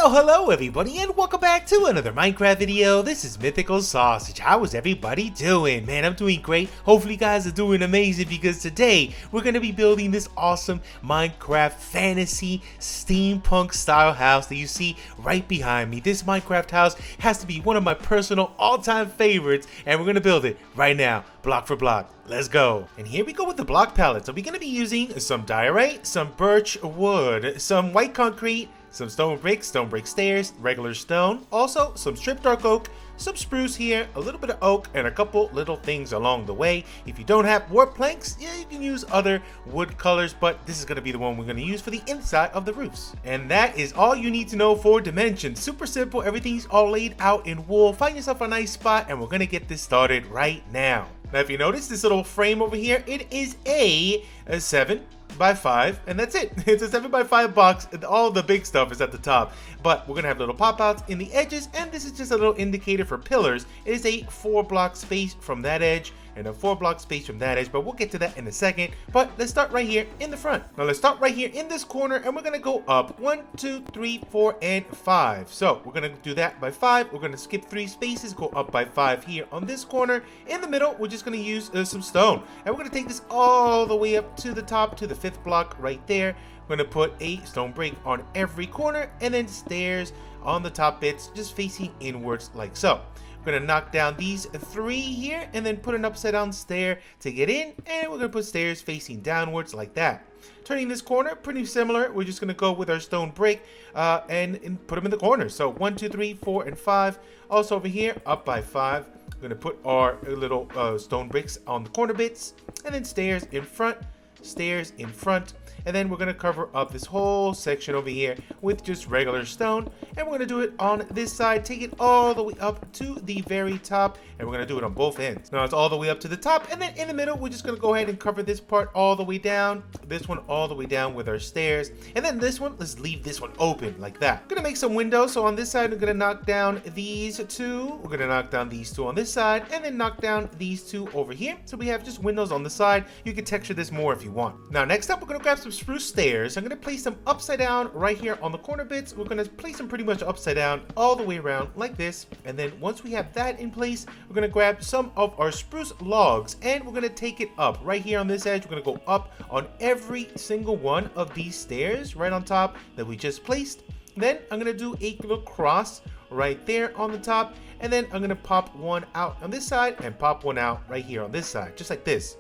Well, hello everybody, and welcome back to another Minecraft video. This is TheMythicalSausage. How is everybody doing? Man, I'm doing great. Hopefully you guys are doing amazing, because today we're going to be building this awesome Minecraft Fantasy Steampunk style house that you see right behind me. This Minecraft house has to be one of my personal all-time favorites, and we're going to build it right now, block for block. Let's go. And here we go with the block palette. So we're going to be using some diorite, some birch wood, some white concrete, some stone brick stairs, regular stone, also some stripped dark oak, some spruce here, a little bit of oak, and a couple little things along the way. If you don't have warp planks, yeah, you can use other wood colors, but this is going to be the one we're going to use for the inside of the roofs. And that is all you need to know for dimensions. Super simple, everything's all laid out in wool. Find yourself a nice spot, and we're going to get this started right now. Now, if you notice this little frame over here, it is a 7 by 5, and that's it. It's a 7 by 5 box. All the big stuff is at the top, but we're gonna have little pop outs in the edges, and this is just a little indicator for pillars. It is a 4 block space from that edge and a 4 block space from that edge, but we'll get to that in a second. But let's start right here in the front. Now let's start right here in this corner, and we're gonna go up 1, 2, 3, 4, and 5. So we're gonna do that by 5. We're gonna skip 3 spaces, go up by 5 here on this corner. In the middle, we're just gonna use some stone, and we're gonna take this all the way up to the top, to the 5th block right there. We're gonna put a stone break on every corner, and then stairs on the top bits, just facing inwards like so. We're gonna knock down these 3 here, and then put an upside down stair to get in, and we're gonna put stairs facing downwards like that. Turning this corner, pretty similar. We're just gonna go with our stone brick and put them in the corners. So 1, 2, 3, 4, and 5. Also over here, up by 5. We're gonna put our little stone bricks on the corner bits, and then stairs in front, and then we're going to cover up this whole section over here with just regular stone, and we're going to do it on this side, take it all the way up to the very top, and we're going to do it on both ends. Now it's all the way up to the top, and then in the middle we're just going to go ahead and cover this part all the way down, this one all the way down with our stairs, and then this one, let's leave this one open like that. We're going to make some windows. So on this side we're going to knock down these 2, we're going to knock down these 2 on this side, and then knock down these 2 over here, so we have just windows on the side. You can texture this more if you want. Now next up, we're going to grab some spruce stairs. I'm going to place them upside down right here on the corner bits. We're going to place them pretty much upside down all the way around like this, and then once we have that in place, we're going to grab some of our spruce logs, and we're going to take it up right here on this edge. We're going to go up on every single one of these stairs right on top that we just placed. Then I'm going to do a little cross right there on the top, and then I'm going to pop one out on this side and pop one out right here on this side, just like this.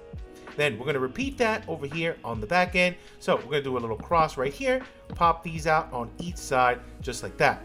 Then we're going to repeat that over here on the back end. So we're going to do a little cross right here, pop these out on each side just like that.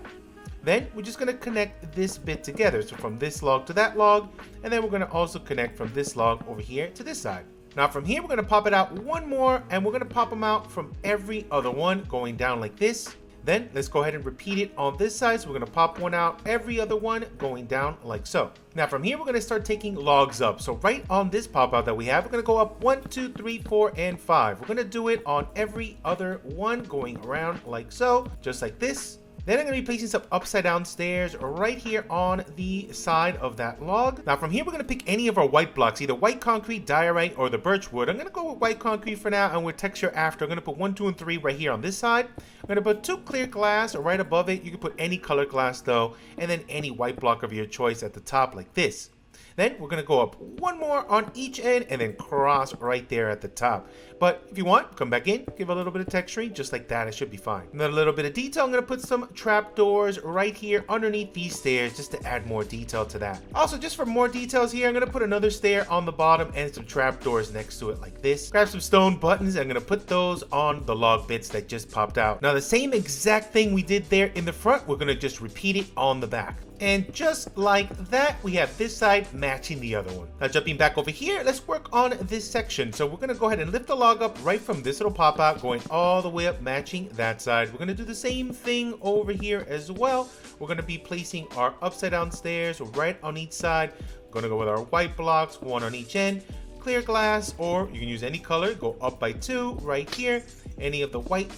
Then we're just going to connect this bit together, so from this log to that log, and then we're going to also connect from this log over here to this side. Now from here we're going to pop it out one more, and we're going to pop them out from every other one going down like this. Then let's go ahead and repeat it on this side. So we're going to pop one out every other one going down like so. Now from here we're going to start taking logs up. So right on this pop out that we have, we're going to go up 1, 2, 3, 4, and 5. We're going to do it on every other one going around like so, just like this. Then I'm going to be placing some upside down stairs right here on the side of that log. Now from here, we're going to pick any of our white blocks, either white concrete, diorite, or the birch wood. I'm going to go with white concrete for now, and with texture after. I'm going to put 1, 2, and 3 right here on this side. I'm going to put 2 clear glass right above it. You can put any color glass though, and then any white block of your choice at the top like this. Then we're going to go up one more on each end and then cross right there at the top. But if you want, come back in, give a little bit of texturing, just like that. It should be fine. Another little bit of detail, I'm going to put some trapdoors right here underneath these stairs just to add more detail to that. Also, just for more details here, I'm going to put another stair on the bottom and some trapdoors next to it like this. Grab some stone buttons, and I'm going to put those on the log bits that just popped out. Now the same exact thing we did there in the front, we're going to just repeat it on the back. And just like that, we have this side matching the other one. Now jumping back over here, let's work on this section. So we're going to go ahead and lift the log up right from this little pop out, going all the way up, matching that side. We're going to do the same thing over here as well. We're going to be placing our upside down stairs right on each side. We're going to go with our white blocks, 1 on each end. Clear glass, or you can use any color, go up by 2 right here. Any of the white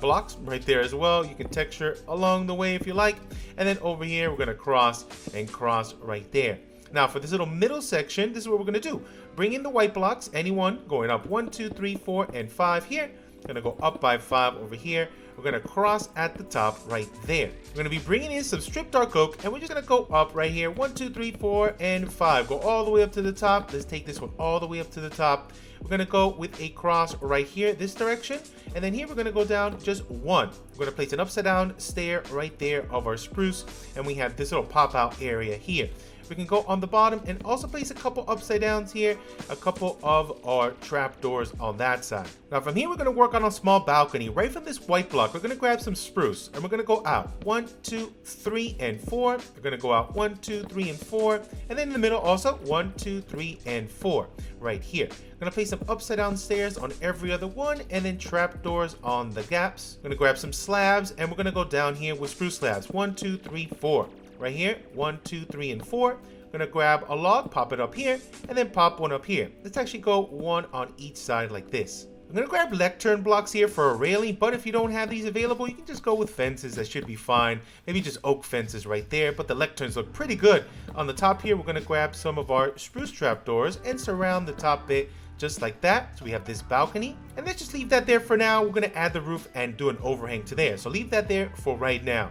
blocks right there as well. You can texture along the way if you like. And then over here, we're going to cross and cross right there. Now for this little middle section, this is what we're going to do. Bring in the white blocks, any one, going up 1, 2, 3, 4, and 5 here. Gonna go up by 5 over here. we're gonna cross at the top right there. We're gonna be bringing in some stripped dark oak, and we're just gonna go up right here. 1, 2, 3, 4, and 5. Go all the way up to the top. Let's take this one all the way up to the top. We're gonna go with a cross right here, this direction, and then here we're gonna go down just 1. We're gonna place an upside down stair right there of our spruce, and we have this little pop out area here. We can go on the bottom and also place a couple upside downs here, a couple of our trapdoors on that side. Now from here, we're going to work on a small balcony. Right from this white block, we're going to grab some spruce and we're going to go out 1, 2, 3, and 4. We're going to go out 1, 2, 3, and 4. And then in the middle also 1, 2, 3, and 4 right here. We're going to place some upside down stairs on every other one and then trapdoors on the gaps. We're going to grab some slabs and we're going to go down here with spruce slabs. 1, 2, 3, 4. Right here, 1, 2, 3, and 4. I'm gonna grab a log, pop it up here, and then pop one up here. Let's actually go one on each side like this. I'm gonna grab lectern blocks here for a railing, but if you don't have these available, you can just go with fences. That should be fine. Maybe just oak fences right there, but the lecterns look pretty good. On the top here, we're gonna grab some of our spruce trapdoors and surround the top bit just like that. So we have this balcony, and let's just leave that there for now. We're gonna add the roof and do an overhang to there. So leave that there for right now.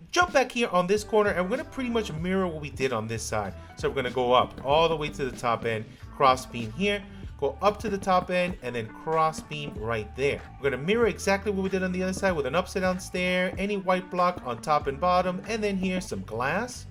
Jump back here on this corner, and we're gonna pretty much mirror what we did on this side. So we're gonna go up all the way to the top end, cross beam here, go up to the top end, and then cross beam right there. We're gonna mirror exactly what we did on the other side with an upside down stair, any white block on top and bottom, and then here some glass.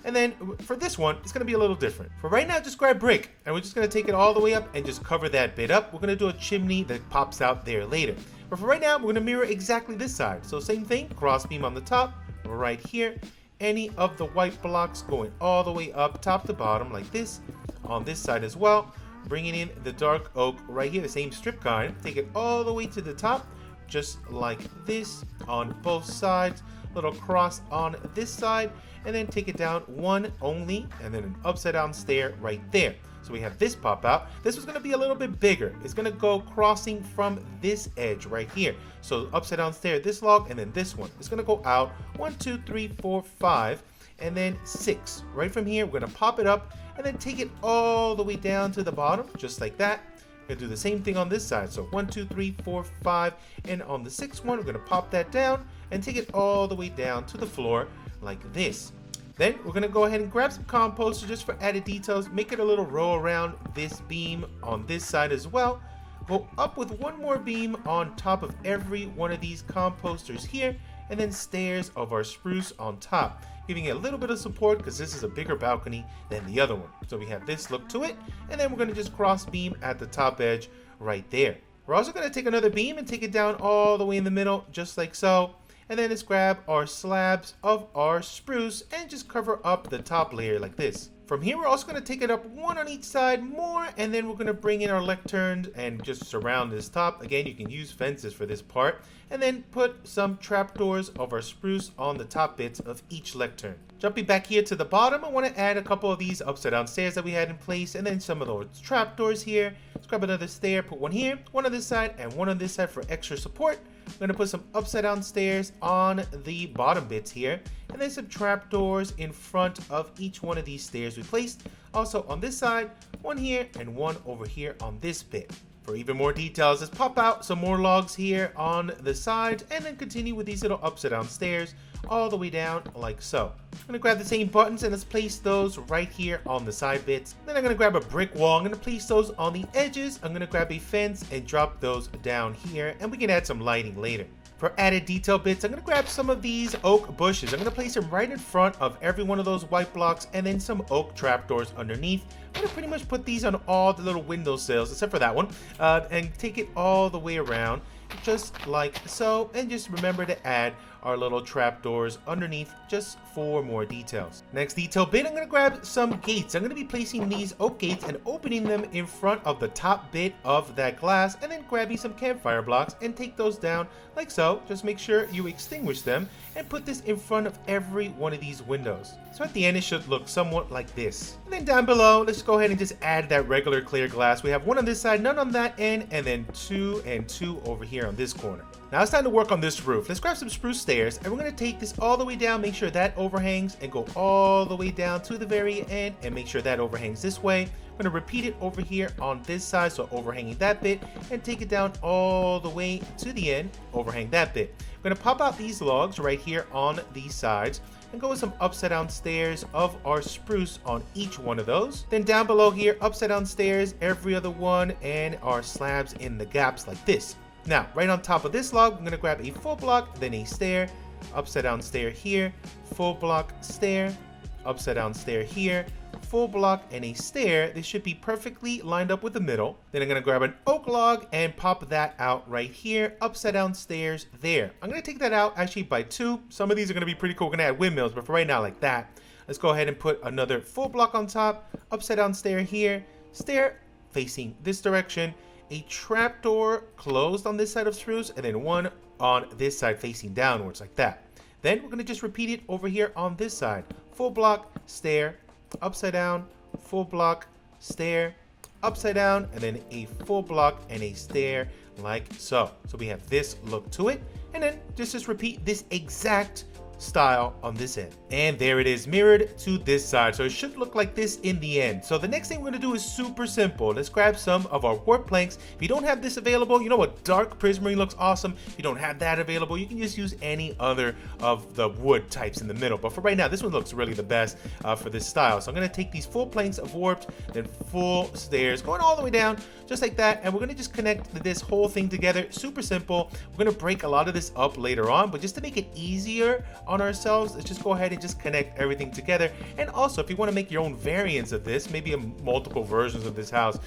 And then for this one, it's gonna be a little different. For right now, just grab brick, and we're just gonna take it all the way up and just cover that bit up. We're gonna do a chimney that pops out there later. But for right now, we're gonna mirror exactly this side. So same thing, cross beam on the top, right here. Any of the white blocks going all the way up, top to bottom, like this. On this side as well, bringing in the dark oak right here, the same strip kind. Take it all the way to the top, just like this on both sides. Little cross on this side, and then take it down one only, and then an upside down stair right there. So we have this pop out. This was gonna be a little bit bigger. It's gonna go crossing from this edge right here. So upside down stair, this log, and then this one. It's gonna go out 1, 2, 3, 4, 5, and then 6. Right from here, we're gonna pop it up, and then take it all the way down to the bottom, just like that. We're gonna do the same thing on this side. So 1, 2, 3, 4, 5, and on the 6th one, we're gonna pop that down and take it all the way down to the floor like this. Then we're gonna go ahead and grab some composter just for added details, make it a little row around this beam on this side as well. Go up with one more beam on top of every one of these composters here, and then stairs of our spruce on top, giving it a little bit of support because this is a bigger balcony than the other one. So we have this look to it, and then we're gonna just cross beam at the top edge right there. We're also gonna take another beam and take it down all the way in the middle, just like so. And then let's grab our slabs of our spruce and just cover up the top layer like this. From here, we're also going to take it up one on each side more, and then we're going to bring in our lecterns and just surround this top. Again, you can use fences for this part, and then put some trapdoors of our spruce on the top bits of each lectern. Jumping back here to the bottom, I want to add a couple of these upside down stairs that we had in place, and then some of those trapdoors here. Let's grab another stair, put one here, one on this side, and one on this side for extra support. I'm going to put some upside down stairs on the bottom bits here, and then some trapdoors in front of each one of these stairs we placed. Also on this side, one here and one over here on this bit. For even more details, let's pop out some more logs here on the side, and then continue with these little upside down stairs all the way down like so. I'm going to grab the same buttons and let's place those right here on the side bits. Then I'm going to grab a brick wall. I'm going to place those on the edges. I'm going to grab a fence and drop those down here, and we can add some lighting later. For added detail bits, I'm going to grab some of these oak bushes. I'm going to place them right in front of every one of those white blocks, and then some oak trapdoors underneath. I'm going to pretty much put these on all the little window sills, except for that one, and take it all the way around, just like so. And just remember to add our little trapdoors underneath just for more details. Next detail bit, I'm going to grab some gates. I'm going to be placing these oak gates and opening them in front of the top bit of that glass, and then grabbing some campfire blocks and take those down like so. Just make sure you extinguish them and put this in front of every one of these windows. So at the end, it should look somewhat like this. And then down below, let's go ahead and just add that regular clear glass. We have one on this side, none on that end, and then 2 and 2 over here on this corner. Now it's time to work on this roof. Let's grab some spruce stairs, and we're gonna take this all the way down, make sure that overhangs, and go all the way down to the very end, and make sure that overhangs this way. I'm gonna repeat it over here on this side, so overhanging that bit, and take it down all the way to the end, overhang that bit. I'm gonna pop out these logs right here on these sides, and go with some upside down stairs of our spruce on each one of those. Then down below here, upside down stairs, every other one, and our slabs in the gaps like this. Now, right on top of this log, I'm gonna grab a full block, then a stair, upside down stair here, full block stair, upside down stair here, full block, and a stair. This should be perfectly lined up with the middle. Then I'm gonna grab an oak log and pop that out right here, upside down stairs there. I'm gonna take that out actually by 2. Some of these are gonna be pretty cool. We're gonna add windmills, but for right now, like that. Let's go ahead and put another full block on top, upside down stair here, stair facing this direction, a trapdoor closed on this side of spruce, and then one on this side facing downwards like that. Then we're gonna just repeat it over here on this side. Full block, stair, upside down, full block, stair, upside down, and then a full block and a stair like so. So we have this look to it, and then just repeat this exact style on this end. And there it is, mirrored to this side. So it should look like this in the end. So the next thing we're gonna do is super simple. Let's grab some of our warp planks. If you don't have this available, you know what, dark prismarine looks awesome. If you don't have that available, you can just use any other of the wood types in the middle. But for right now, this one looks really the best for this style. So I'm gonna take these full planks of warped, then full stairs, going all the way down, just like that. And we're gonna just connect this whole thing together. Super simple. We're gonna break a lot of this up later on, but just to make it easier on ourselves, let's just go ahead and just connect everything together. And also, if you want to make your own variants of this, maybe multiple versions of this house,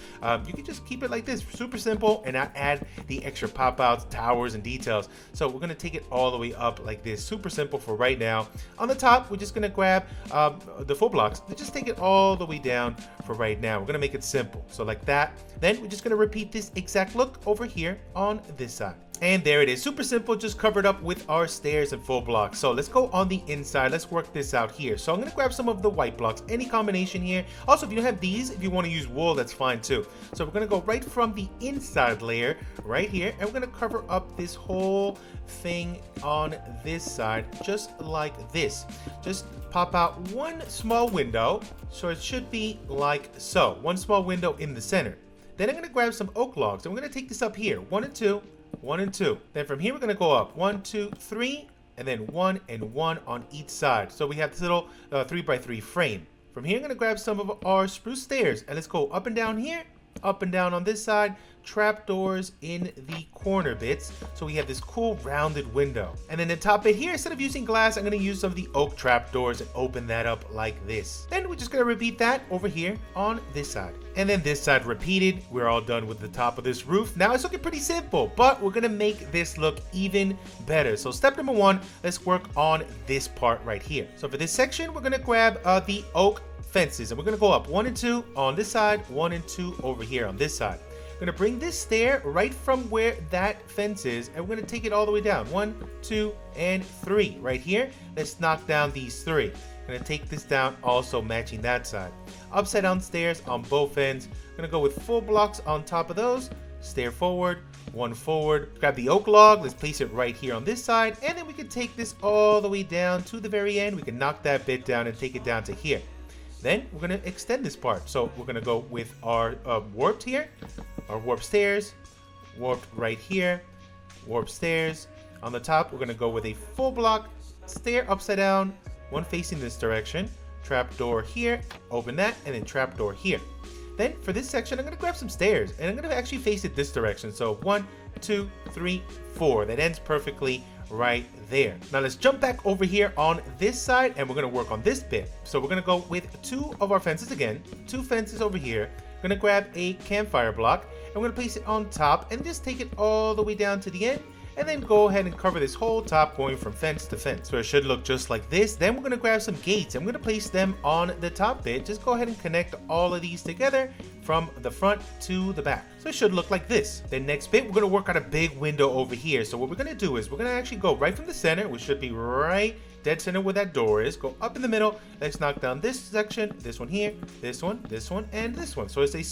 you can just keep it like this, super simple, and not add the extra pop outs, towers, and details. So we're going to take it all the way up like this, super simple for right now. On the top, we're just going to grab the full blocks and just take it all the way down for right now. We're going to make it simple, so like that. Then we're just going to repeat this exact look over here on this side. And there it is, super simple, just covered up with our stairs and full blocks. So let's go on the inside. Let's work this out here. So I'm gonna grab some of the white blocks, any combination here. Also, if you don't have these, if you want to use wool, that's fine too. So we're gonna go right from the inside layer right here, and we're gonna cover up this whole thing on this side, just like this. Just pop out one small window, so it should be like so. One small window in the center. Then I'm gonna grab some oak logs, and we're gonna take this up here, 1 and 2. 1 and 2. Then from here we're gonna go up 1, 2, 3, and then 1 and 1 on each side. So we have this little 3x3 frame. From here I'm gonna grab some of our spruce stairs, and let's go up and down here, up and down on this side, trapdoors in the corner bits, so we have this cool rounded window. And then the top bit here, instead of using glass, I'm going to use some of the oak trapdoors and open that up like this. Then we're just going to repeat that over here on this side. And then this side repeated. We're all done with the top of this roof. Now it's looking pretty simple, but we're going to make this look even better. So step number 1, let's work on this part right here. So for this section, we're going to grab the oak fences, and we're going to go up 1 and 2 on this side, 1 and 2 over here on this side. We're gonna bring this stair right from where that fence is, and we're gonna take it all the way down. 1, 2, and 3 right here. Let's knock down these 3. I'm gonna take this down, also matching that side. Upside down stairs on both ends. I'm gonna go with full blocks on top of those. Stair forward, 1 forward. Grab the oak log. Let's place it right here on this side, and then we can take this all the way down to the very end. We can knock that bit down and take it down to here. Then we're going to extend this part. So we're going to go with our warped here, our warped stairs, warped right here, warped stairs. On the top, we're going to go with a full block stair upside down, one facing this direction, trapdoor here, open that, and then trapdoor here. Then for this section, I'm going to grab some stairs, and I'm going to actually face it this direction. So 1, 2, 3, 4. That ends perfectly right there. Now let's jump back over here on this side, and we're going to work on this bit. So we're going to go with 2 of our fences again, 2 fences over here. We're going to grab a campfire block, and we're going to place it on top and just take it all the way down to the end, and then go ahead and cover this whole top going from fence to fence. So it should look just like this. Then we're going to grab some gates. I'm going to place them on the top bit. Just go ahead and connect all of these together, from the front to the back. So it should look like this. Then next bit, we're gonna work on a big window over here. So what we're gonna do is we're gonna actually go right from the center, which should be right dead center where that door is. Go up in the middle. Let's knock down this section, this one here, this one, and this one. So it's a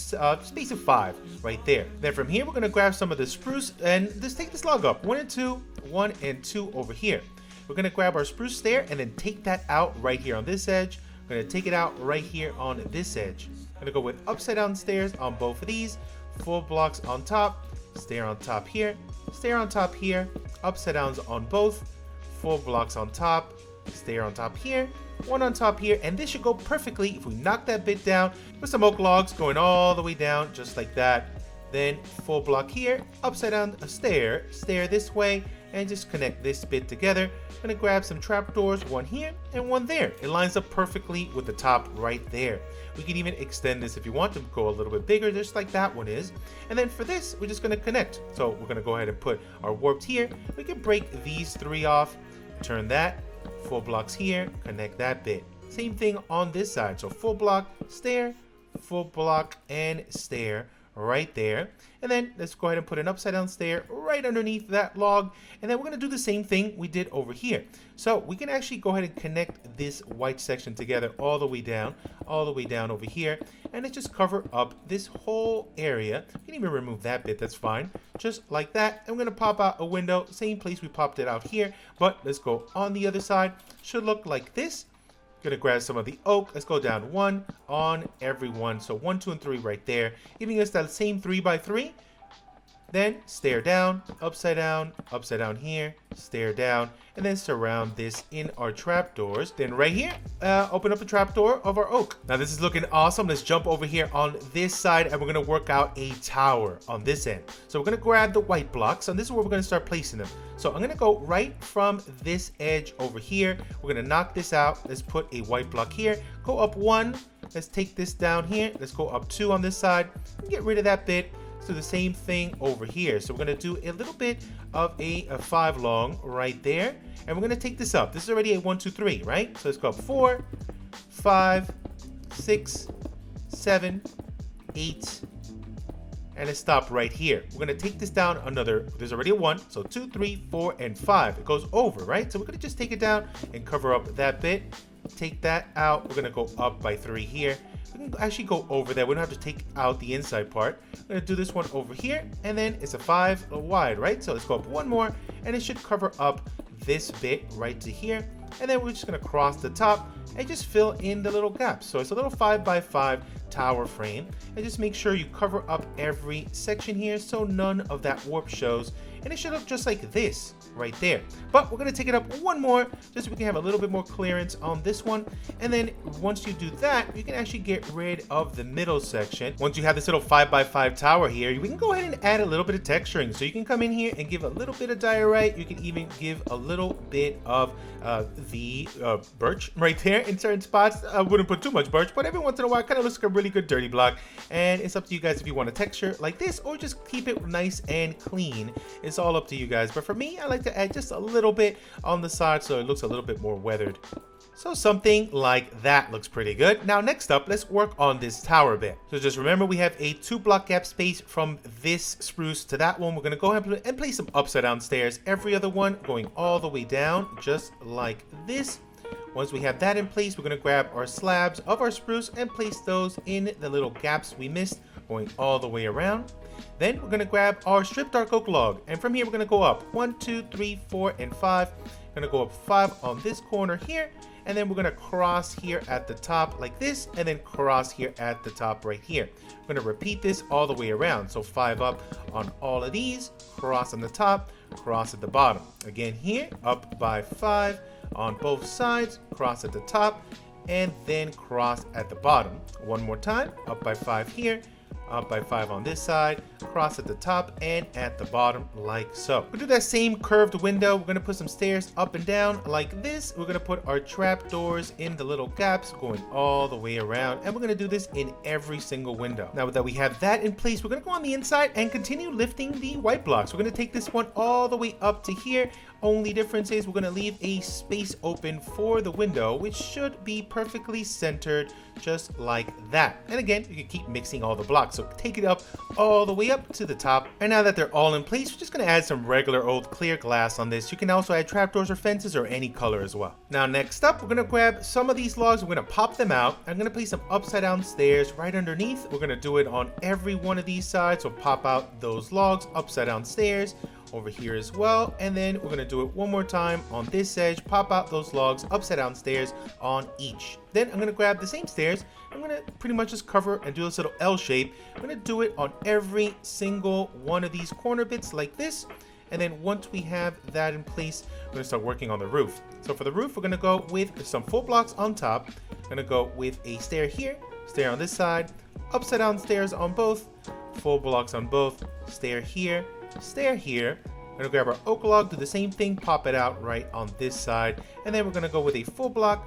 space of 5 right there. Then from here, we're gonna grab some of the spruce and just take this log up. 1 and 2, 1 and 2 over here. We're gonna grab our spruce stair and then take that out right here on this edge. We're gonna take it out right here on this edge. I'm gonna go with upside down stairs on both of these, full blocks on top, stair on top here, stair on top here, upside downs on both, full blocks on top, stair on top here, one on top here, and this should go perfectly if we knock that bit down with some oak logs going all the way down just like that. Then full block here, upside down a stair this way, and just connect this bit together. I'm gonna grab some trapdoors, one here and one there. It lines up perfectly with the top right there. We can even extend this if you want to go a little bit bigger, just like that one is. And then for this, we're just gonna connect. So we're gonna go ahead and put our warped here. We can break these 3 off, turn that, full blocks here, connect that bit. Same thing on this side. So full block, stair, full block, and stair right there. And then let's go ahead and put an upside down stair right underneath that log. And then we're going to do the same thing we did over here. So we can actually go ahead and connect this white section together all the way down over here. And let's just cover up this whole area. You can even remove that bit, that's fine. Just like that. And we're going to pop out a window, same place we popped it out here. But let's go on the other side. Should look like this. Gonna grab some of the oak. Let's go down 1 on every one. So 1, 2, and 3 right there, giving us that same 3 by 3. Then stair down here, stair down, and then surround this in our trapdoors. Then right here, open up the trapdoor of our oak. Now this is looking awesome. Let's jump over here on this side, and we're gonna work out a tower on this end. So we're gonna grab the white blocks, and this is where we're gonna start placing them. So I'm gonna go right from this edge over here. We're gonna knock this out. Let's put a white block here. Go up 1. Let's take this down here. Let's go up 2 on this side. Get rid of that bit. Let's do the same thing over here. So we're gonna do a little bit of a 5 long right there. And we're gonna take this up. This is already a 1, 2, 3, right? So let's go up 4, 5, 6, 7, 8, and let's stop right here. We're gonna take this down another, there's already a 1, so 2, 3, 4, and 5. It goes over, right? So we're gonna just take it down and cover up that bit. Take that out. We're gonna go up by 3 here. We can actually go over there. We don't have to take out the inside part. I'm gonna do this one over here, and then it's a 5 wide, right? So let's go up 1 more, and it should cover up this bit right to here. And then we're just gonna cross the top and just fill in the little gaps. So it's a little 5 by 5 tower frame, and just make sure you cover up every section here so none of that warp shows, and it should look just like this right there. But we're gonna take it up 1 more just so we can have a little bit more clearance on this one. And then once you do that, you can actually get rid of the middle section. Once you have this little 5 by 5 tower here, we can go ahead and add a little bit of texturing. So you can come in here and give a little bit of diorite. You can even give a little bit of the birch right there in certain spots. I wouldn't put too much birch, but every once in a while it kind of looks like a really good dirty block. And it's up to you guys if you want a texture like this or just keep it nice and clean. It's all up to you guys, but for me, I like to add just a little bit on the side so it looks a little bit more weathered. So something like that looks pretty good. Now next up, let's work on this tower bit. So just remember we have a 2 block gap space from this spruce to that one. We're gonna go ahead and place some upside down stairs, every other one going all the way down, just like this. Once we have that in place, we're gonna grab our slabs of our spruce and place those in the little gaps we missed, going all the way around. Then we're gonna grab our stripped dark oak log, and from here we're gonna go up 1, 2, 3, 4, and 5. We're gonna go up 5 on this corner here, and then we're gonna cross here at the top like this, and then cross here at the top right here. We're gonna repeat this all the way around. So 5 up on all of these, cross on the top, cross at the bottom. Again here, up by 5 on both sides, cross at the top, and then cross at the bottom. One more time, up by 5 here, up by 5 on this side, cross at the top and at the bottom like so. We'll do that same curved window. We're gonna put some stairs up and down like this. We're gonna put our trap doors in the little gaps going all the way around, and we're gonna do this in every single window. Now that we have that in place, we're gonna go on the inside and continue lifting the white blocks. We're gonna take this one all the way up to here Only difference is we're going to leave a space open for the window, which should be perfectly centered just like that. And again, you can keep mixing all the blocks. So take it up all the way up to the top. And now that they're all in place, we're just going to add some regular old clear glass on this. You can also add trapdoors or fences or any color as well. Now next up, we're going to grab some of these logs. We're going to pop them out. I'm going to place some upside down stairs right underneath. We're going to do it on every one of these sides. So pop out those logs, upside down stairs over here as well, and then we're going to do it one more time on this edge. Pop out those logs, upside down stairs on each. Then I'm going to grab the same stairs. I'm going to pretty much just cover and do this little L shape. I'm going to do it on every single one of these corner bits like this. And then once we have that in place, we're going to start working on the roof. So for the roof, we're going to go with some full blocks on top. I'm going to go with a stair here, stair on this side, upside down stairs on both, full blocks on both, stair here, stair here. We're going to grab our oak log, do the same thing, pop it out right on this side, and then we're going to go with a full block,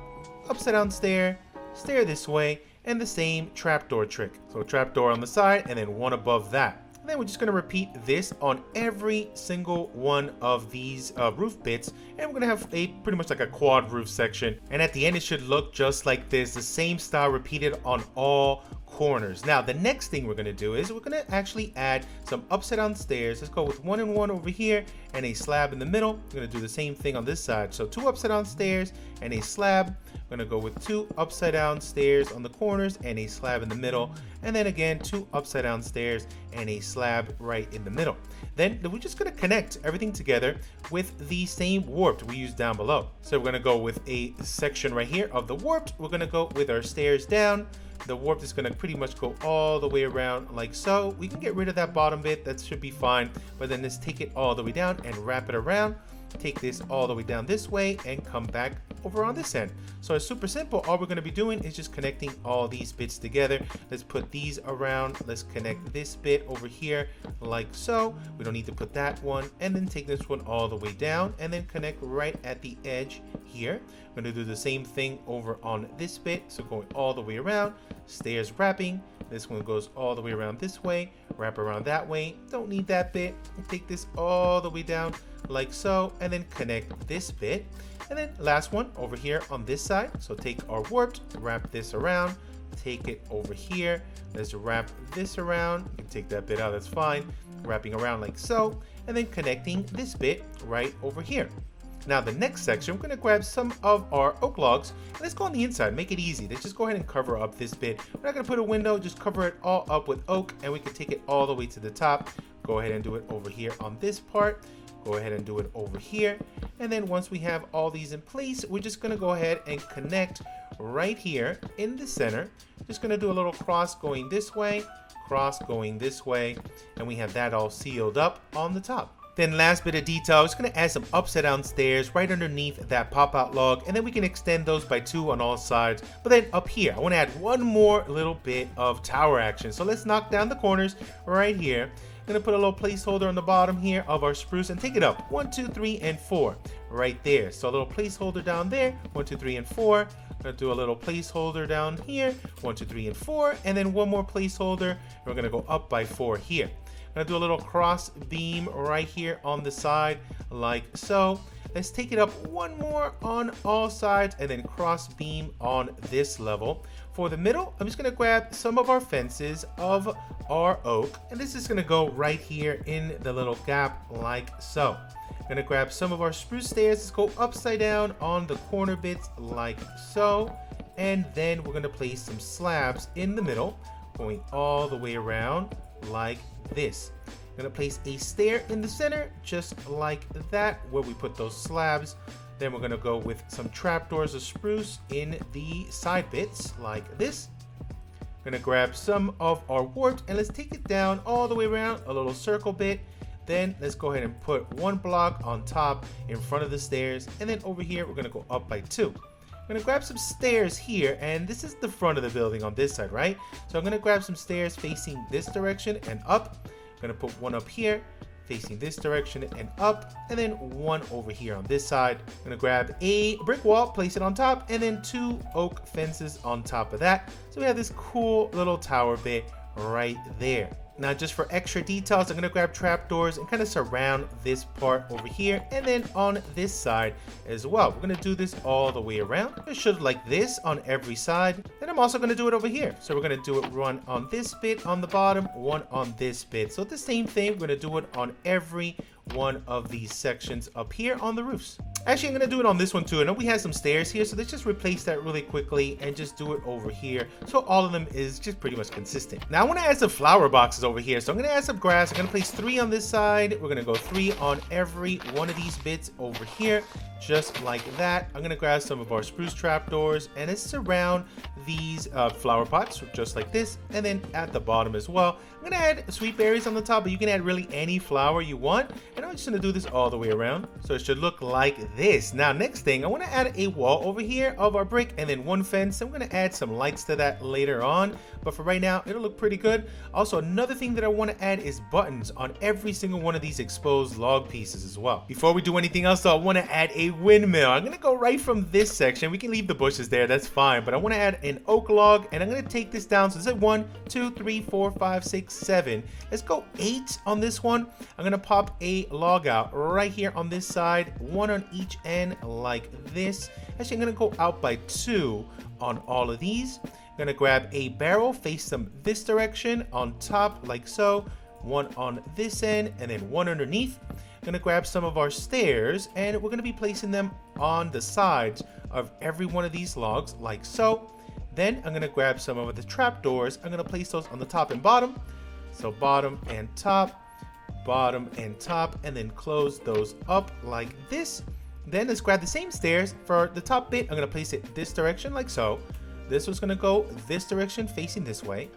upside down stair, stair this way, and the same trapdoor trick. So trapdoor on the side and then one above that. And then we're just going to repeat this on every single one of these roof bits, and we're going to have a pretty much like a quad roof section, and at the end it should look just like this, the same style repeated on all corners. Now the next thing we're going to do is we're going to actually add some upside down stairs. Let's go with 1 and 1 over here and a slab in the middle. We're going to do the same thing on this side. So 2 upside down stairs and a slab. We're going to go with 2 upside down stairs on the corners and a slab in the middle, and then again 2 upside down stairs and a slab right in the middle. Then we're just going to connect everything together with the same warped we used down below. So we're going to go with a section right here of the warped. We're going to go with our stairs down. The warp is going to pretty much go all the way around like so. We can get rid of that bottom bit, that should be fine, but then let's take it all the way down and wrap it around. Take this all the way down this way and come back over on this end. So it's super simple. All we're going to be doing is just connecting all these bits together. Let's put these around. Let's connect this bit over here like so. We don't need to put that one, and then take this one all the way down and then connect right at the edge here. I'm going to do the same thing over on this bit. So going all the way around, stairs wrapping. This one goes all the way around this way, wrap around that way. Don't need that bit. Take this all the way down like so, and then connect this bit. And then last one over here on this side. So take our warped, wrap this around, take it over here. Let's wrap this around. You can take that bit out, that's fine. Wrapping around like so, and then connecting this bit right over here. Now the next section, we're going to grab some of our oak logs, and let's go on the inside, make it easy. Let's just go ahead and cover up this bit. We're not going to put a window, just cover it all up with oak, and we can take it all the way to the top. Go ahead and do it over here on this part. Go ahead and do it over here. And then once we have all these in place, we're just going to go ahead and connect right here in the center. Just going to do a little cross going this way, cross going this way, and we have that all sealed up on the top. Then last bit of detail, I'm just going to add some upside down stairs right underneath that pop out log, and then we can extend those by 2 on all sides. But then up here, I want to add one more little bit of tower action. So let's knock down the corners right here. I'm going to put a little placeholder on the bottom here of our spruce and take it up 1, 2, 3, and 4 right there. So a little placeholder down there, 1, 2, 3, and 4. I'm going to do a little placeholder down here, 1, 2, 3, and 4, and then one more placeholder. And we're going to go up by 4 here. I'm going to do a little cross beam right here on the side like so. Let's take it up one more on all sides and then cross beam on this level. For the middle, I'm just going to grab some of our fences of our oak, and this is going to go right here in the little gap like so. I'm going to grab some of our spruce stairs. Let's go upside down on the corner bits like so, and then we're going to place some slabs in the middle going all the way around like this. I'm going to place a stair in the center just like that where we put those slabs. Then we're going to go with some trapdoors of spruce in the side bits like this. I'm going to grab some of our warped and let's take it down all the way around a little circle bit. Then let's go ahead and put one block on top in front of the stairs, and then over here we're going to go up by 2. I'm going to grab some stairs here, and this is the front of the building on this side, right? So I'm going to grab some stairs facing this direction and up. I'm going to put one up here facing this direction and up, and then one over here on this side. I'm going to grab a brick wall, place it on top, and then 2 oak fences on top of that. So we have this cool little tower bit right there. Now just for extra details, I'm gonna grab trapdoors and kind of surround this part over here and then on this side as well. We're gonna do this all the way around. It should like this on every side. And I'm also gonna do it over here. So we're gonna do it one on this bit on the bottom, one on this bit. So the same thing, we're gonna do it on every one of these sections up here on the roofs. Actually, I'm gonna do it on this one too. I know we had some stairs here, so let's just replace that really quickly and just do it over here. So all of them is just pretty much consistent. Now I wanna add some flower boxes over here. So I'm gonna add some grass. I'm gonna place 3 on this side. We're gonna go 3 on every one of these bits over here, just like that. I'm gonna grab some of our spruce trapdoors and let's surround these flower pots just like this, and then at the bottom as well. I'm gonna add sweet berries on the top, but you can add really any flower you want. And I'm just gonna do this all the way around. So it should look like this. Now, next thing, I wanna add a wall over here of our brick and then one fence. I'm gonna add some lights to that later on, but for right now, it'll look pretty good. Also, another thing that I wanna add is buttons on every single one of these exposed log pieces as well. Before we do anything else though, I wanna add a windmill. I'm gonna go right from this section. We can leave the bushes there, that's fine, but I wanna add an oak log and I'm gonna take this down. So it's like 1, 2, 3, 4, 5, 6, 7. Let's go 8 on this one. I'm gonna pop a log out right here on this side, 1 on each end like this. Actually, I'm gonna go out by 2 on all of these. I'm gonna grab a barrel, face them this direction on top like so, 1 on this end and then 1 underneath. I'm gonna grab some of our stairs and we're gonna be placing them on the sides of every one of these logs like so. Then I'm gonna grab some of the trapdoors. I'm gonna place those on the top and bottom. So bottom and top, and then close those up like this. Then let's grab the same stairs. For the top bit, I'm gonna place it this direction like so. This one's gonna go this direction facing this way.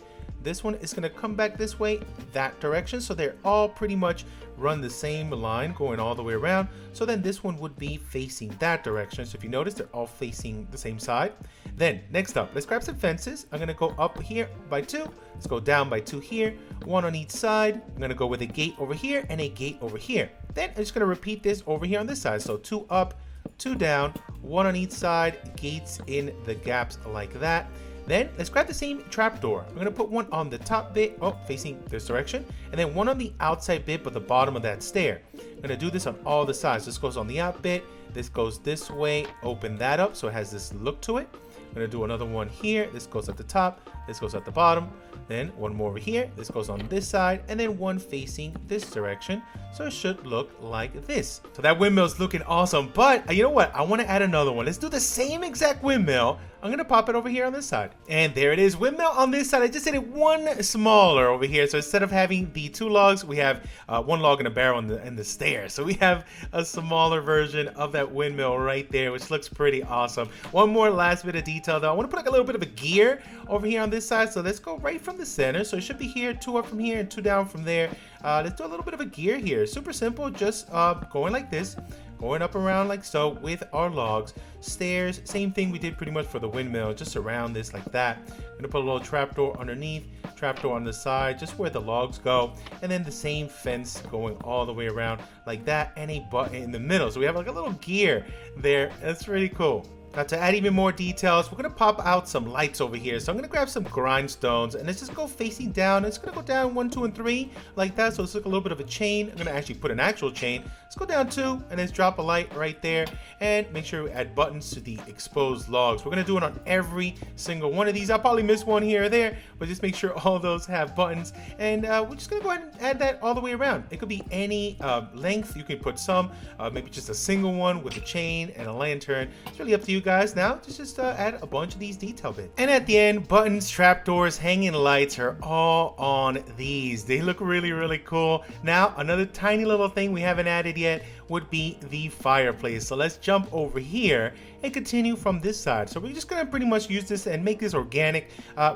This one is gonna come back this way, that direction. So they're all pretty much run the same line going all the way around. So then this one would be facing that direction. So if you notice, they're all facing the same side. Then next up, let's grab some fences. I'm gonna go up here by 2. Let's go down by 2 here, 1 on each side. I'm gonna go with a gate over here and a gate over here. Then I'm just gonna repeat this over here on this side. So 2 up, 2 down, 1 on each side, gates in the gaps like that. Then let's grab the same trapdoor. I'm gonna put 1 on the top bit, facing this direction, and then 1 on the outside bit, but the bottom of that stair. I'm gonna do this on all the sides. This goes on the out bit, this goes this way, open that up so it has this look to it. I'm gonna do another one here. This goes at the top, this goes at the bottom, then 1 more over here. This goes on this side, and then 1 facing this direction. So it should look like this. So that windmill's looking awesome, but you know what? I wanna add another one. Let's do the same exact windmill. I'm gonna pop it over here on this side. And there it is, windmill on this side. I just did it 1 smaller over here. So instead of having the 2 logs, we have 1 log and a barrel in the stairs. So we have a smaller version of that windmill right there, which looks pretty awesome. One more last bit of detail though. I wanna put like a little bit of a gear over here on this side. So let's go right from the center. So it should be here, 2 up from here and 2 down from there. Let's do a little bit of a gear here. Super simple, just going like this, going up around like so with our logs. Stairs, same thing we did pretty much for the windmill, just around this like that. I'm gonna put a little trapdoor underneath, trapdoor on the side, just where the logs go, and then the same fence going all the way around like that, and a button in the middle. So we have like a little gear there. That's really cool. Now to add even more details, we're gonna pop out some lights over here. So I'm gonna grab some grindstones and let's just go facing down. It's gonna go down 1, 2, and 3 like that. So it's like a little bit of a chain. I'm gonna actually put an actual chain. Let's go down 2 and let's drop a light right there and make sure we add buttons to the exposed logs. We're gonna do it on every single one of these. I'll probably miss one here or there, but just make sure all those have buttons. And we're just gonna go ahead and add that all the way around. It could be any length. You can put some, maybe just a single one with a chain and a lantern. It's really up to you guys. Now just add a bunch of these detail bits, and at the end, buttons, trapdoors, hanging lights are all on these. They look really cool. Now another tiny little thing we haven't added yet would be the fireplace. So let's jump over here and continue from this side. So we're just gonna pretty much use this and make this organic.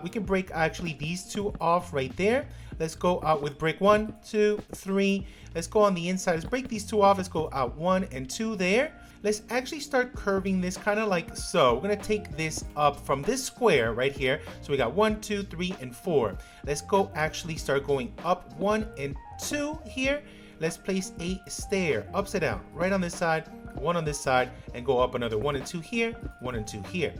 We can break actually these 2 off right there. Let's go out with brick 1, 2, 3. Let's go on the inside. Let's break these 2 off. Let's go out 1 and 2 there. Let's actually start curving this kind of like so. We're gonna take this up from this square right here. So we got 1, 2, 3, and 4. Let's go actually start going up 1 and 2 here. Let's place a stair upside down right on this side, 1 on this side, and go up another 1 and 2 here, 1 and 2 here.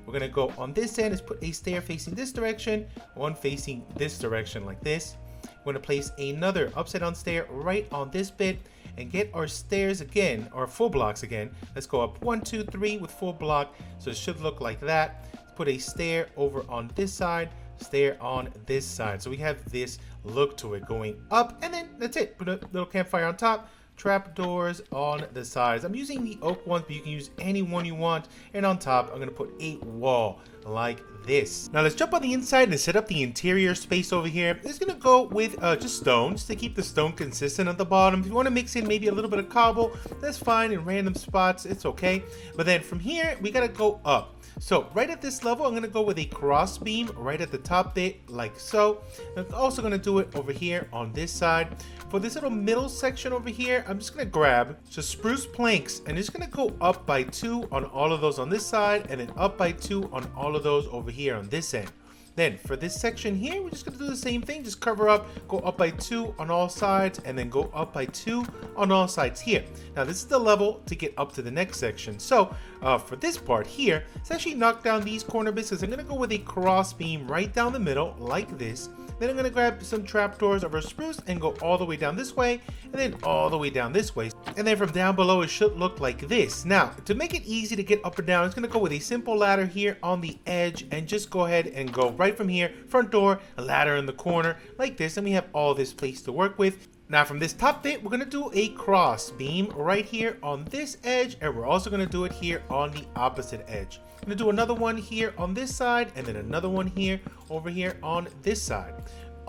We're gonna go on this end. Let's put a stair facing this direction, 1 facing this direction like this. We're going to place another upside down stair right on this bit and get our stairs again, or full blocks again. Let's go up 1, 2, 3 with full block. So it should look like that. Put a stair over on this side, stair on this side. So we have this look to it going up, and then that's it. Put a little campfire on top. Trapdoors on the sides. I'm using the oak ones, but you can use any one you want. And on top, I'm going to put a wall like this. Now let's jump on the inside and set up the interior space over here. It's going to go with just stone, just to keep the stone consistent at the bottom. If you want to mix in maybe a little bit of cobble, that's fine. In random spots, it's okay. But then from here, we got to go up. So right at this level, I'm going to go with a cross beam right at the top bit, like so. I'm also going to do it over here on this side. For this little middle section over here, I'm just going to grab some spruce planks and just going to go up by 2 on all of those on this side, and then up by 2 on all of those over here on this end. Then for this section here, we're just going to do the same thing. Just cover up, go up by 2 on all sides, and then go up by 2 on all sides here. Now this is the level to get up to the next section. So for this part here, let's actually knock down these corner bits, because I'm going to go with a cross beam right down the middle like this. Then I'm going to grab some trapdoors over spruce and go all the way down this way, and then all the way down this way. And then from down below, it should look like this. Now, to make it easy to get up and down, it's going to go with a simple ladder here on the edge, and just go ahead and go right from here, front door, a ladder in the corner like this, and we have all this place to work with. Now from this top bit, we're going to do a cross beam right here on this edge, and we're also going to do it here on the opposite edge. I'm going to do another one here on this side, and then another one here over here on this side.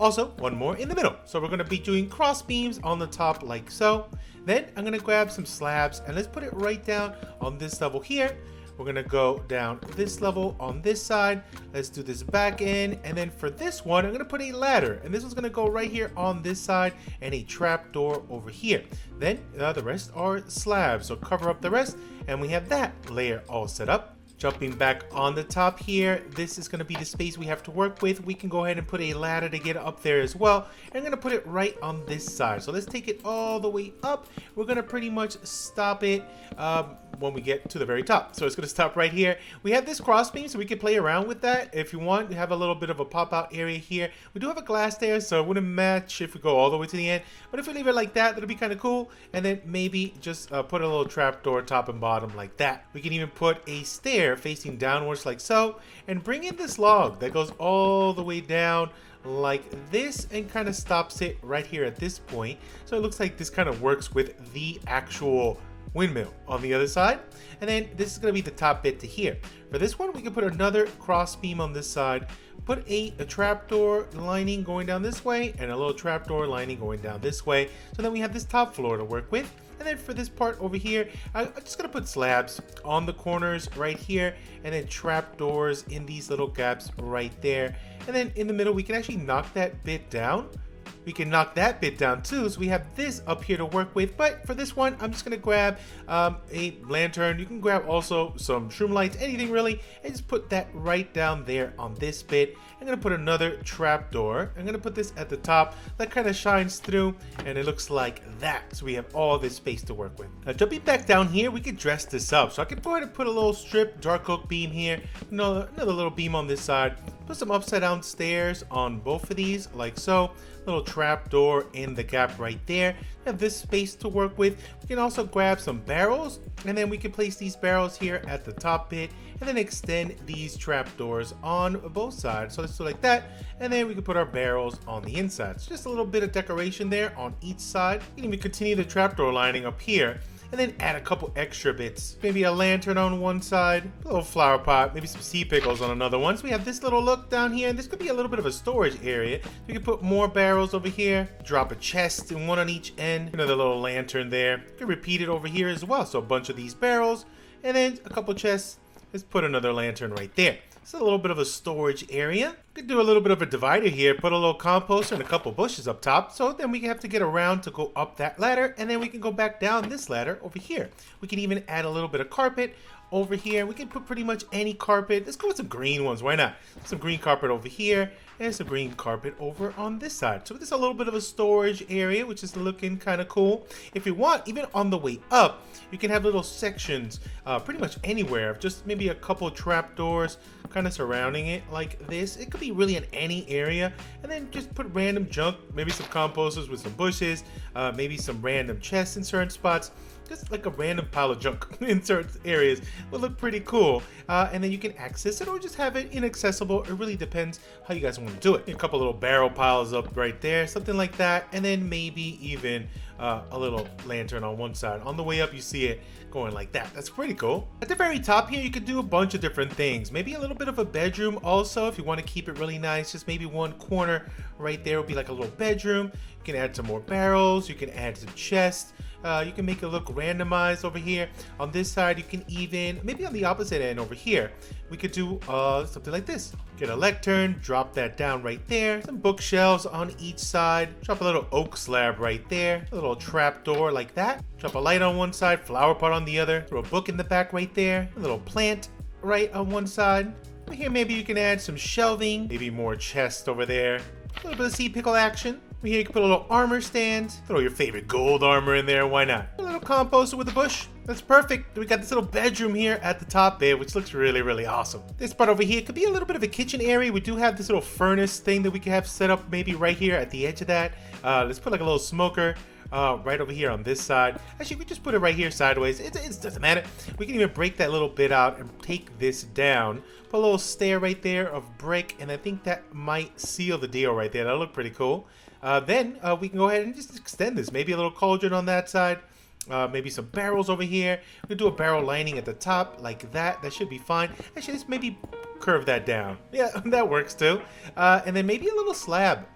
Also, one more in the middle. So we're going to be doing cross beams on the top like so. Then I'm going to grab some slabs, and let's put it right down on this level here. We're going to go down this level on this side. Let's do this back end. And then for this one, I'm going to put a ladder. And this one's going to go right here on this side, and a trap door over here. Then the rest are slabs. So cover up the rest, and we have that layer all set up. Jumping back on the top here, this is going to be the space we have to work with. We can go ahead and put a ladder to get up there as well. And I'm going to put it right on this side. So let's take it all the way up. We're going to pretty much stop it when we get to the very top. So it's going to stop right here. We have this cross beam, so we can play around with that. If you want, you have a little bit of a pop out area here. We do have a glass there, so it wouldn't match if we go all the way to the end. But if we leave it like that, that'll be kind of cool. And then maybe just put a little trapdoor top and bottom like that. We can even put a stair facing downwards like so, and bring in this log that goes all the way down like this and kind of stops it right here at this point. So it looks like this kind of works with the actual windmill on the other side. And then this is going to be the top bit to here. For this one, we can put another cross beam on this side, put a trapdoor lining going down this way, and a little trapdoor lining going down this way. So then we have this top floor to work with. And then for this part over here, I'm just going to put slabs on the corners right here, and then trapdoors in these little gaps right there. And then in the middle, we can actually knock that bit down. We can knock that bit down too, so we have this up here to work with. But for this one, I'm just going to grab a lantern. You can grab also some shroom lights, anything really, and just put that right down there on this bit. I'm going to put another trapdoor. I'm going to put this at the top. That kind of shines through, and it looks like that. So we have all this space to work with. Now jumping back down here, we could dress this up. So I can go ahead and put a little strip dark oak beam here, another little beam on this side. Put some upside down stairs on both of these, like so. Little trap door in the gap right there. We have this space to work with. We can also grab some barrels, and then we can place these barrels here at the top bit, and then extend these trap doors on both sides. So let's do like that, and then we can put our barrels on the inside. So just a little bit of decoration there on each side. You can even continue the trapdoor lining up here, and then add a couple extra bits. Maybe a lantern on one side, a little flower pot, maybe some sea pickles on another one. So we have this little look down here, and this could be a little bit of a storage area. We can put more barrels over here, drop a chest and one on each end, another little lantern there. You can repeat it over here as well. So a bunch of these barrels, and then a couple chests. Let's put another lantern right there. It's a little bit of a storage area. We could do a little bit of a divider here, put a little composter and a couple bushes up top. So then we have to get around to go up that ladder, and then we can go back down this ladder over here. We can even add a little bit of carpet over here. We can put pretty much any carpet. Let's go with some green ones. Why not? Some green carpet over here and some green carpet over on this side. So this is a little bit of a storage area, which is looking kind of cool. If you want, even on the way up, you can have little sections pretty much anywhere. Just maybe a couple trapdoors kind of surrounding it like this. It could be really in any area. And then just put random junk, maybe some composters with some bushes, maybe some random chests in certain spots. Just like a random pile of junk in certain areas will look pretty cool. And then you can access it or just have it inaccessible. It really depends how you guys want to do it. A couple little barrel piles up right there, something like that. And then maybe even a little lantern on one side. On the way up, you see it going like that. That's pretty cool. At the very top here, you could do a bunch of different things. Maybe a little bit of a bedroom also, if you want to keep it really nice. Just maybe one corner right there would be like a little bedroom. You can add some more barrels. You can add some chests. You can make it look randomized over here. On this side, you can even, maybe on the opposite end over here, we could do something like this. Get a lectern, drop that down right there. Some bookshelves on each side. Drop a little oak slab right there. A little trap door like that. Drop a light on one side, flower pot on the other. Throw a book in the back right there. A little plant right on one side. Over here, maybe you can add some shelving. Maybe more chests over there. A little bit of sea pickle action. Over here you can put a little armor stand. Throw your favorite gold armor in there, why not? A little composter with a bush. That's perfect. We got this little bedroom here at the top there, which looks really, really awesome. This part over here could be a little bit of a kitchen area. We do have this little furnace thing that we can have set up maybe right here at the edge of that. Let's put like a little smoker right over here on this side. Actually, we just put it right here sideways. It doesn't matter. We can even break that little bit out and take this down. Put a little stair right there of brick, and I think that might seal the deal right there. That'll look pretty cool. Then we can go ahead and just extend this. Maybe a little cauldron on that side. Maybe some barrels over here. We can do a barrel lining at the top like that. That should be fine. Actually, let's maybe curve that down. Yeah, that works too. And then maybe a little slab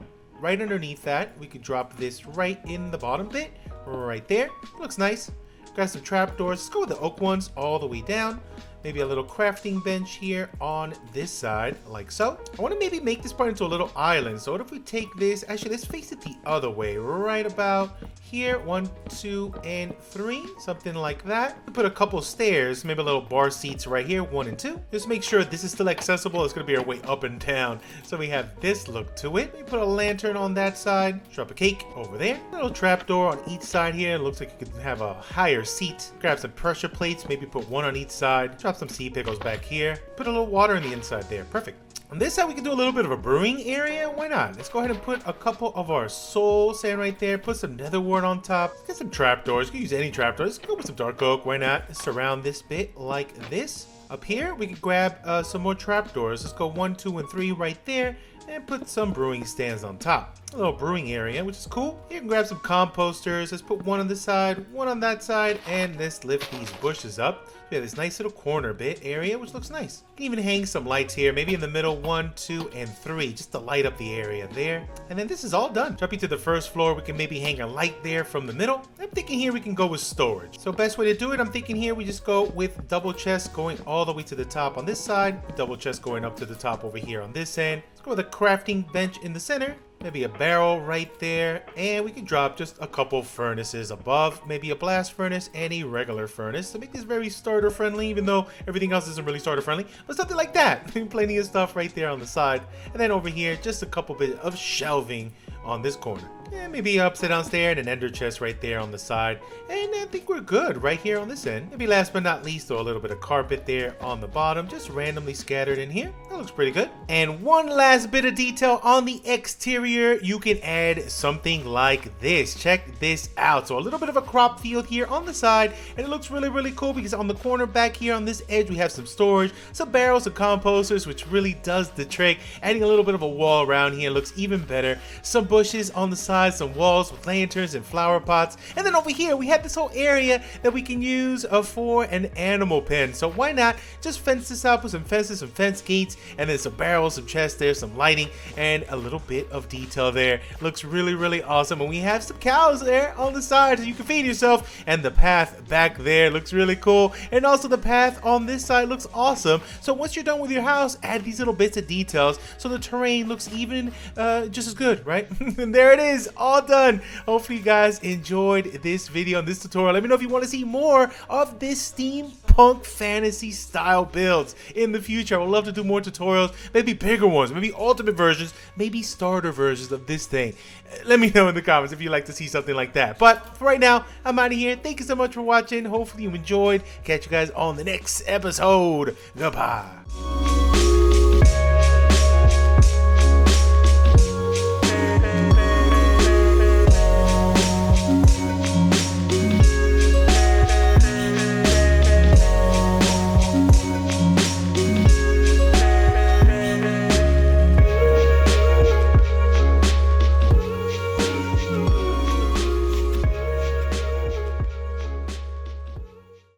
right underneath that. We could drop this right in the bottom bit. Right there. Looks nice. Got some trapdoors. Let's go with the oak ones all the way down. Maybe a little crafting bench here on this side, like so. I want to maybe make this part into a little island. So what if we take this, actually let's face it the other way, right about here. 1, 2, and 3, something like that. Put a couple stairs, maybe a little bar seats right here, 1 and 2. Just make sure this is still accessible. It's gonna be our way up and down. So we have this look to it. We put a lantern on that side, drop a cake over there. A little trapdoor on each side here. It looks like you could have a higher seat. Grab some pressure plates, maybe put one on each side. Drop some sea pickles back here. Put a little water on the inside there. Perfect. On this side, we can do a little bit of a brewing area. Why not? Let's go ahead and put a couple of our soul sand right there. Put some nether wart on top. Get some trapdoors. You can use any trapdoors. Go with some dark oak. Why not? Surround this bit like this. Up here, we can grab some more trapdoors. Let's go 1, 2, and 3 right there. And put some brewing stands on top. A little brewing area, which is cool. You can grab some composters. Let's put one on this side, one on that side, and let's lift these bushes up. We have this nice little corner bit area, which looks nice. You can even hang some lights here, maybe in the middle, 1, 2, and 3, just to light up the area there. And then this is all done. Jumping to the first floor, we can maybe hang a light there from the middle. I'm thinking here we can go with storage. So best way to do it, I'm thinking here we just go with double chests going all the way to the top on this side, double chests going up to the top over here on this end. Let's go with a crafting bench in the center. Maybe a barrel right there, and we can drop just a couple furnaces above, maybe a blast furnace and a regular furnace to make this very starter friendly, even though everything else isn't really starter friendly, but something like that. Plenty of stuff right there on the side, and then over here just a couple bit of shelving on this corner. And maybe an upside down stair and an ender chest right there on the side. And I think we're good right here on this end. Maybe last but not least, throw a little bit of carpet there on the bottom, just randomly scattered in here. That looks pretty good. And one last bit of detail on the exterior, you can add something like this. Check this out. So a little bit of a crop field here on the side, and it looks really, really cool because on the corner back here on this edge, we have some storage, some barrels, some composters, which really does the trick. Adding a little bit of a wall around here looks even better. Some bushes on the side, some walls with lanterns and flower pots, and then over here we have this whole area that we can use for an animal pen. So why not just fence this out with some fences, some fence gates, and then some barrels, some chests there, some lighting, and a little bit of detail there. Looks really, really awesome. And we have some cows there on the side so you can feed yourself, and the path back there looks really cool, and also the path on this side looks awesome. So once you're done with your house, add these little bits of details so the terrain looks even just as good, right? And there it is. is all done. Hopefully you guys enjoyed this video and this tutorial. Let me know if you want to see more of this steampunk fantasy style builds in the future. I would love to do more tutorials, maybe bigger ones, maybe ultimate versions, maybe starter versions of this thing. Let me know in the comments if you'd like to see something like that. But for right now, I'm out of here. Thank you so much for watching. Hopefully you enjoyed. Catch you guys on the next episode. Goodbye.